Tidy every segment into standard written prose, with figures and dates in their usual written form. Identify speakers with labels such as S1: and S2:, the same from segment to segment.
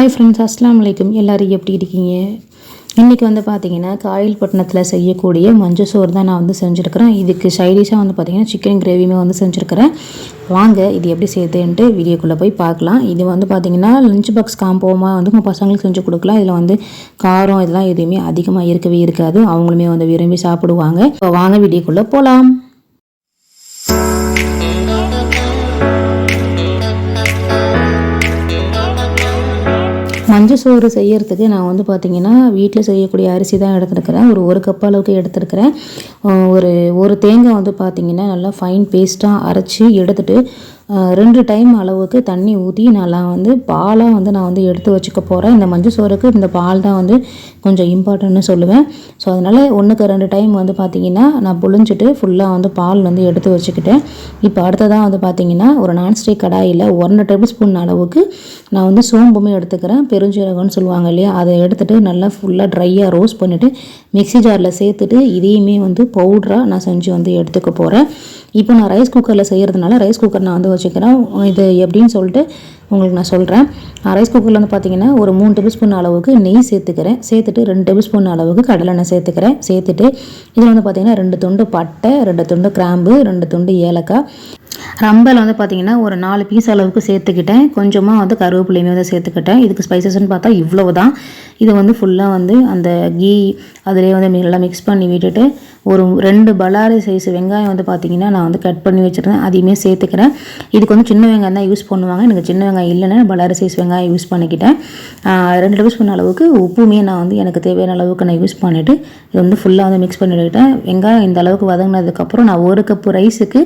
S1: Hi friends, அஸ்ஸலாமு அலைக்கும். எல்லோரும் எப்படி இருக்கீங்க? இன்றைக்கி வந்து பார்த்திங்கன்னா காயல்பட்டினத்தில் செய்யக்கூடிய மஞ்சள் சோறு தான் நான் வந்து செஞ்சுருக்கிறேன். இதுக்கு சைடிஷாக வந்து பார்த்திங்கன்னா சிக்கன் கிரேவியுமே வந்து செஞ்சுருக்கிறேன். வாங்க இது எப்படி செய்யுதுன்ட்டு வீடியோக்குள்ளே போய் பார்க்கலாம். இது வந்து பார்த்திங்கன்னா லஞ்ச் பாக்ஸ் காம்போமாக வந்து உங்கள் பசங்களுக்கு செஞ்சு கொடுக்கலாம். இதில் வந்து காரம் இதெல்லாம் எதுவுமே அதிகமாக இருக்கவே இருக்காது. அவங்களுமே வந்து விரும்பி சாப்பிடுவாங்க. இப்போ வாங்க வீடியோக்குள்ளே போகலாம். மஞ்சள் சோறு செய்யறதுக்கு நான் வந்து பார்த்திங்கன்னா வீட்டில் செய்யக்கூடிய அரிசி தான் எடுத்துருக்கிறேன். ஒரு கப் அளவுக்கு எடுத்துருக்கிறேன். ஒரு தேங்காய் வந்து பார்த்திங்கன்னா நல்லா ஃபைன் பேஸ்ட்டாக அரைச்சி எடுத்துகிட்டு 2 டைம் அளவுக்கு தண்ணி ஊற்றி நல்லா வந்து பாலாக வந்து நான் வந்து எடுத்து வச்சுக்க போகிறேன். இந்த மஞ்சள் சோறுக்கு இந்த பால் தான் வந்து கொஞ்சம் இம்பார்ட்டன்ட்னு சொல்லுவேன். ஸோ அதனால் 1க்கு 2 டைம் வந்து பார்த்திங்கன்னா நான் புழிஞ்சிட்டு ஃபுல்லாக வந்து பால் வந்து எடுத்து வச்சுக்கிட்டேன். இப்போ அடுத்ததாக வந்து பார்த்திங்கன்னா ஒரு நான்ஸ்டிக் கடாயில் 1 டேபிள் ஸ்பூன் அளவுக்கு நான் வந்து சோம்புமே எடுத்துக்கிறேன். பெருஞ்சீரகம்னு சொல்லுவாங்க இல்லையா, அதை எடுத்துகிட்டு நல்லா ஃபுல்லாக ட்ரையாக ரோஸ்ட் பண்ணிவிட்டு மிக்ஸி ஜாரில் சேர்த்துட்டு இதையுமே வந்து பவுட்ராக நான் செஞ்சு வந்து எடுத்துக்க போகிறேன். இப்போ நான் ரைஸ் குக்கரில் செய்கிறதுனால ரைஸ் குக்கர் நான் வந்து வச்சுக்கிறேன். இது எப்படின்னு சொல்லிட்டு உங்களுக்கு நான் சொல்கிறேன். ரைஸ் குக்கரில் வந்து பார்த்திங்கன்னா ஒரு 3 டேபிள் ஸ்பூன் அளவுக்கு நெய் சேர்த்துக்கிறேன். சேர்த்துட்டு 2 டேபிள் ஸ்பூன் அளவுக்கு கடலெண்ணெய் சேர்த்துக்கிறேன். சேர்த்துட்டு இதில் வந்து பார்த்திங்கன்னா 2 துண்டு பட்டை, 2 துண்டு கிராம்பு, 2 துண்டு ஏலக்காய், ரம்பல் வந்து பார்த்திங்கன்னா ஒரு 4 பீஸ் அளவுக்கு சேர்த்துக்கிட்டேன். கொஞ்சமாக வந்து கருவேப்பிலையுமே வந்து சேர்த்துக்கிட்டேன். இதுக்கு ஸ்பைசஸ்ன்னு பார்த்தா இவ்வளவு தான். இது வந்து ஃபுல்லாக வந்து அந்த கீ அதிலே வந்து நல்லா மிக்ஸ் பண்ணி விட்டுட்டு ஒரு 2 பலாரி சைஸ் வெங்காயம் வந்து பார்த்திங்கன்னா நான் வந்து கட் பண்ணி வச்சுருந்தேன். அதையுமே சேர்த்துக்கிறேன். இதுக்கு வந்து சின்ன வெங்காயம் தான் யூஸ் பண்ணுவாங்க. எனக்கு சின்ன வெங்காயம் இல்லைன்னா பலாரி சைஸ் வெங்காயம் யூஸ் பண்ணிக்கிட்டேன். 2 டேபிள் ஸ்பூன் அளவுக்கு உப்புமே நான் வந்து எனக்கு தேவையான அளவுக்கு நான் யூஸ் பண்ணிவிட்டு இது வந்து ஃபுல்லாக வந்து மிக்ஸ் பண்ணிவிட்டேன். வெங்காயம் இந்த அளவுக்கு வதங்கினதுக்கப்புறம் நான் 1 கப்பு ரைஸுக்கு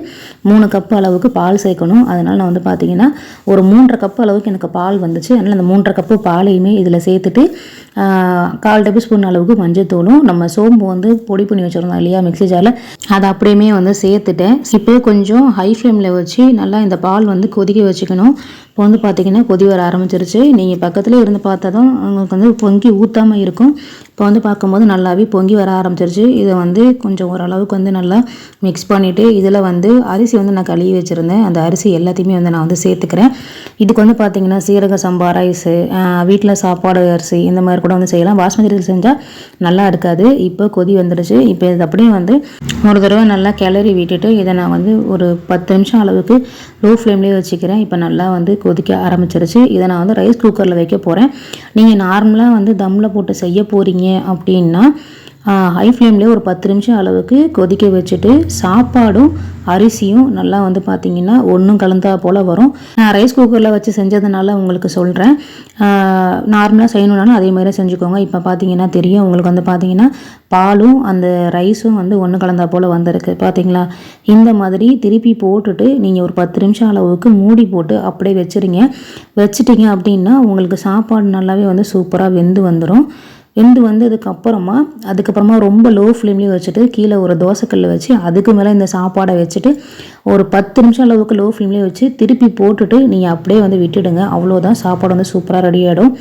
S1: 3 கப்பு அளவுக்கு பால் சேர்க்கணும். அதனால் நான் வந்து பார்த்திங்கன்னா ஒரு 3.5 கப்பு அளவுக்கு எனக்கு பால் வந்துச்சு. அதனால் அந்த 3.5 கப்பு பாலையுமே இதில் சேர்த்துட்டு 1/4 டேபிள் ஸ்பூன் அளவுக்கு மஞ்சள் தூளும் நம்ம சோம்பு வந்து பொடி பண்ணி வச்சுருந்தோம் இல்லையா மிக்ஸி ஜாரில், அதை அப்படியே வந்து சேர்த்துட்டேன். இப்போ கொஞ்சம் ஹை ஃப்ளேமில் வச்சு நல்லா இந்த பால் வந்து கொதிக்க வச்சுக்கணும். இப்போ வந்து பார்த்திங்கன்னா கொதி வர ஆரம்பிச்சிருச்சு. நீங்கள் பக்கத்துலேயே இருந்து பார்த்தா தான் உங்களுக்கு வந்து பொங்கி ஊற்றாமல் இருக்கும். இப்போ வந்து பார்க்கும்போது நல்லாவே பொங்கி வர ஆரம்பிச்சிருச்சு. இதை வந்து கொஞ்சம் ஓரளவுக்கு வந்து நல்லா மிக்ஸ் பண்ணிவிட்டு இதில் வந்து அரிசி வந்து நான் கழுவி வச்சுருந்தேன். அந்த அரிசி எல்லாத்தையுமே வந்து நான் வந்து சேர்த்துக்கிறேன். இதுக்கு வந்து பார்த்திங்கன்னா சீரக சம்பா ரைஸு, வீட்டில் சாப்பாடு அரிசி இந்த மாதிரி கூட வந்து செய்யலாம். பாஸ்மதி அரிசி செஞ்சால் நல்லா இருக்காது. இப்போ கொதி வந்துடுச்சு. இப்போ இது அப்படியே வந்து ஒரு தடவை நல்லா கிளறி விட்டுட்டு இதை நான் வந்து ஒரு 10 நிமிஷம் அளவுக்கு லோ ஃப்ளேம்லேயே வச்சுக்கிறேன். இப்போ நல்லா வந்து கொதிக்க ஆரம்பிச்சிருச்சு. இதை நான் வந்து ரைஸ் குக்கரில் வைக்க போகிறேன். நீங்கள் நார்மலாக வந்து தம்மில் போட்டு செய்ய போகிறீங்க அப்படின்னா ஹை ஃப்ளேம்லேயே ஒரு 10 நிமிஷம் அளவுக்கு கொதிக்க வச்சுட்டு சாப்பாடும் அரிசியும் நல்லா வந்து பார்த்திங்கன்னா ஒன்றும் கலந்தா போல் வரும். நான் ரைஸ் குக்கரில் வச்சு செஞ்சதுனால உங்களுக்கு சொல்கிறேன். நார்மலாக செய்யணுன்னாலும் அதே மாதிரி செஞ்சுக்கோங்க. இப்போ பார்த்திங்கன்னா தெரியும் உங்களுக்கு வந்து பார்த்திங்கன்னா பாலும் அந்த ரைஸும் வந்து ஒன்று கலந்தா போல் வந்திருக்கு பார்த்திங்களா. இந்த மாதிரி திருப்பி போட்டுட்டு நீங்கள் ஒரு 10 நிமிஷம் அளவுக்கு மூடி போட்டு அப்படியே வச்சிட்டிங்க அப்படின்னா உங்களுக்கு சாப்பாடு நல்லாவே வந்து சூப்பராக வெந்து வந்துடும். வெந்து அதுக்கப்புறமா ரொம்ப லோ ஃப்ளேம்லேயே வச்சுட்டு கீழே ஒரு தோசைக்கல்லை வச்சு அதுக்கு மேலே இந்த சாப்பாடை வச்சுட்டு ஒரு 10 நிமிஷம் அளவுக்கு லோ ஃப்ளேம்லேயே வச்சு திருப்பி போட்டுட்டு நீங்கள் அப்படியே வந்து விட்டுடுங்க. அவ்வளோதான், சாப்பாடு வந்து சூப்பராக ரெடி ஆகிடும்.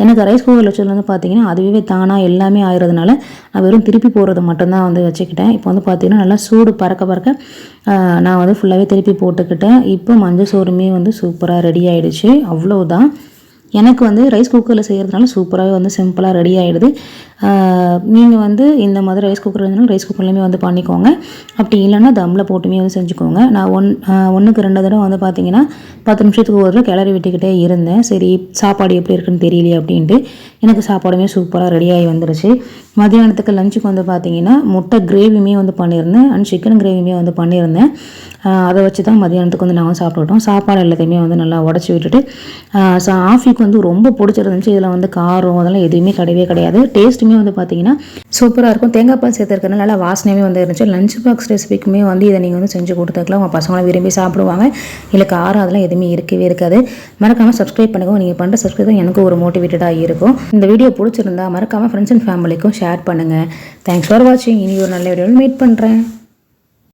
S1: எனக்கு ரைஸ் குக்கரில் வச்சது வந்து பார்த்திங்கன்னா அதுவே தானாக எல்லாமே ஆகிறதுனால நான் வெறும் திருப்பி போடுறது மட்டும்தான் வந்து வச்சுக்கிட்டேன். இப்போ வந்து பார்த்திங்கன்னா நல்லா சூடு பறக்க நான் வந்து ஃபுல்லாகவே திருப்பி போட்டுக்கிட்டேன். இப்போ மஞ்சள் சோறுமே வந்து சூப்பராக ரெடி ஆகிடுச்சு. அவ்வளோதான். எனக்கு வந்து ரைஸ் குக்கரில் செய்கிறதுனால சூப்பராகவே வந்து சிம்பிளாக ரெடி ஆகிடுது. நீங்கள் வந்து இந்த மாதிரி ரைஸ் குக்கர் இருந்தாலும் ரைஸ் குக்கர்லேயுமே வந்து பண்ணிக்கோங்க. அப்படி இல்லைன்னா தம்மில் போட்டுமே வந்து செஞ்சுக்கோங்க. நான் 1க்கு 2 தடவை வந்து பார்த்திங்கன்னா 10 நிமிஷத்துக்கு ஒரு தடவை கிளறி விட்டுக்கிட்டே இருந்தேன். சரி சாப்பாடு எப்படி இருக்குன்னு தெரியலையே அப்படின்ட்டு. எனக்கு சாப்பாடுமே சூப்பராக ரெடியாகி வந்துடுச்சு. மதியானத்துக்கு லஞ்சுக்கு வந்து பார்த்திங்கன்னா முட்டை கிரேவியுமே வந்து பண்ணியிருந்தேன் அண்ட் சிக்கன் கிரேவியுமே வந்து பண்ணியிருந்தேன். அதை வச்சு தான் மதியானத்துக்கு வந்து நாங்கள் சாப்பிட்டுட்டோம். சாப்பாடு எல்லாத்தையுமே வந்து நல்லா உடச்சி விட்டுட்டு ஆஃபிக்கு வந்து ரொம்ப பிடிச்சிருந்துச்சு. இதில் வந்து காரம் அதெல்லாம் எதுவுமே கிடையாது. டேஸ்ட்டுமே வந்து பார்த்திங்கன்னா சூப்பராக இருக்கும். தேங்காய் பால் சேர்த்துருக்கனால நல்லா வாசனையுமே வந்து இருந்துச்சு. லஞ்ச் பாக்ஸ் ரெசிபிக்குமே வந்து இதை நீங்கள் வந்து செஞ்சு கொடுத்துக்கலாம். உங்கள் பசங்களாம் விரும்பி சாப்பிடுவாங்க. இல்லை காரம் அதெல்லாம் எதுவுமே இருக்கவே இருக்காது. மறக்காமல் சப்ஸ்கிரைப் பண்ணுங்க. நீங்கள் பண்ணுற சப்ஸ்கிரைப் தான் எனக்கு ஒரு மோட்டிவேட்டடாக இருக்கும். இந்த வீடியோ பிடிச்சிருந்தா மறக்காமல் ஃப்ரெண்ட்ஸ் அண்ட் ஃபேமிலிக்கும் ஷேர் பண்ணுங்கள். தேங்க்ஸ் ஃபார் வாட்சிங். இனி ஒரு நல்ல வீடியோவில் மீட் பண்ணுறேன்.